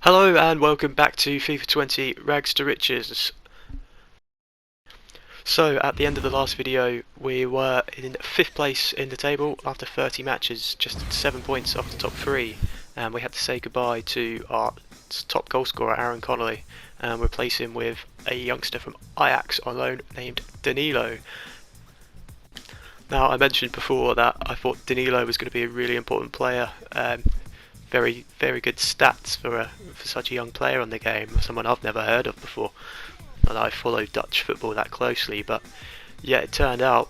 Hello and welcome back to FIFA 20 Rags to Riches. So at the end of the last video we were in 5th place in the table after 30 matches, just 7 points off the top 3, and we had to say goodbye to our top goal scorer Aaron Connolly and replace him with a youngster from Ajax on loan named Danilo. Now I mentioned before that I thought Danilo was going to be a really important player. Very good stats for such a young player on the game, someone I've never heard of before. And I follow Dutch football that closely, but yeah, it turned out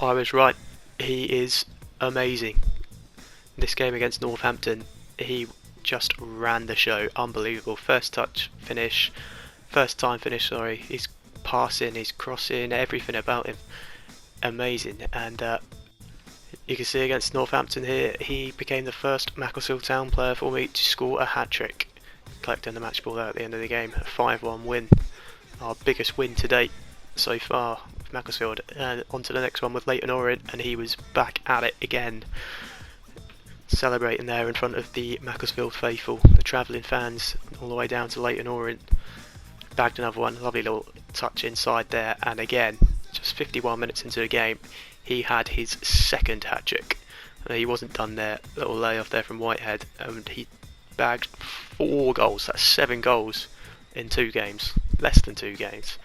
I was right. He is amazing. In this game against Northampton, he just ran the show. Unbelievable. First time finish, sorry. His passing, his crossing, everything about him, amazing. And you can see against Northampton here, he became the first Macclesfield Town player for me to score a hat-trick, collecting the match ball there at the end of the game. A 5-1 win, our biggest win to date so far with Macclesfield. And on to the next one with Leyton Orient, and he was back at it again, celebrating there in front of the Macclesfield faithful, the travelling fans, all the way down to Leyton Orient. Bagged another one, lovely little touch inside there, and again, just 51 minutes into the game, he had his second hat-trick. He wasn't done there, little layoff there from Whitehead, and he bagged 4 goals, that's 7 goals in 2 games, less than 2 games.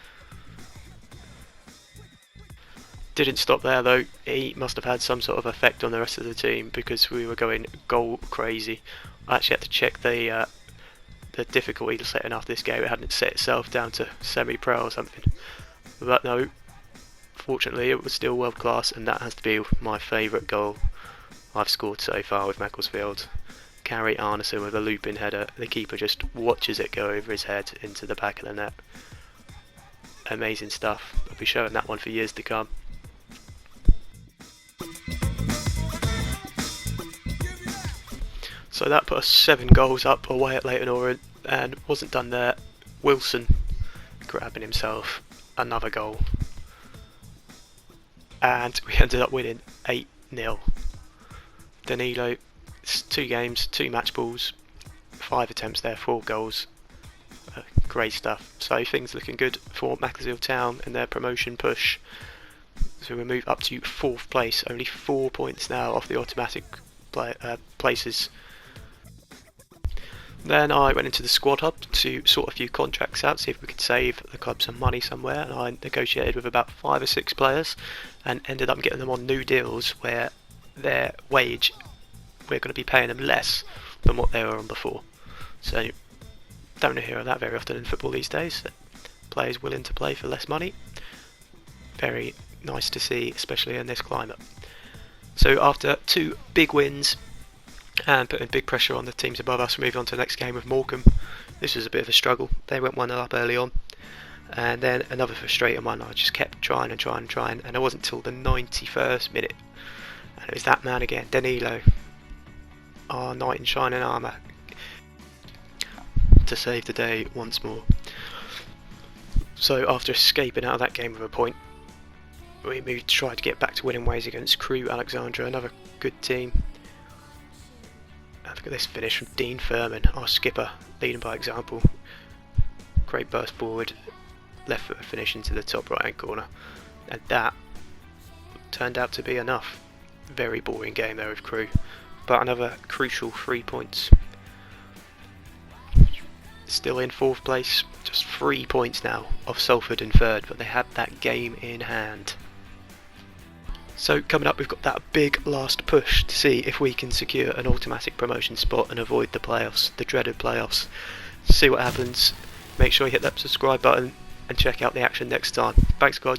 Didn't stop there though, he must have had some sort of effect on the rest of the team because we were going goal crazy. I actually had to check the difficulty setting after this game. It hadn't set itself down to semi-pro or something, but no, fortunately it was still world class, and that has to be my favourite goal I've scored so far with Macclesfield. Carrie Arneson with a looping header, the keeper just watches it go over his head into the back of the net. Amazing stuff, I'll be showing that one for years to come. So that put us 7 goals up away at Leyton Orient, and wasn't done there. Wilson grabbing himself another goal, and we ended up winning 8-0. Danilo, 2 games, 2 match balls, 5 attempts there, 4 goals. Great stuff. So things looking good for Macclesfield Town and their promotion push. So we move up to 4th place, only 4 points now off the automatic places. Then I went into the squad hub to sort a few contracts out, see if we could save the club some money somewhere, and I negotiated with about 5 or 6 players and ended up getting them on new deals where their wage, we're going to be paying them less than what they were on before. So don't hear of that very often in football these days, players willing to play for less money. Very nice to see, especially in this climate. So after 2 big wins and putting big pressure on the teams above us, moving on to the next game with Morecambe. This was a bit of a struggle. They went 1-0 up early on, and then another frustrating one. I just kept trying, and it wasn't until the 91st minute, and it was that man again, Danilo, our knight in shining armour, to save the day once more. So after escaping out of that game with a point, we moved to try to get back to winning ways against Crewe Alexandra, another good team. Look at this finish from Dean Furman, our skipper, leading by example. Great burst forward, left foot finish into the top right hand corner, and that turned out to be enough. Very boring game there with Crewe, but another crucial 3 points. Still in 4th place, just 3 points now off Salford in 3rd, but they had that game in hand. So coming up, we've got that big last push to see if we can secure an automatic promotion spot and avoid the playoffs, the dreaded playoffs. See what happens. Make sure you hit that subscribe button and check out the action next time. Thanks guys.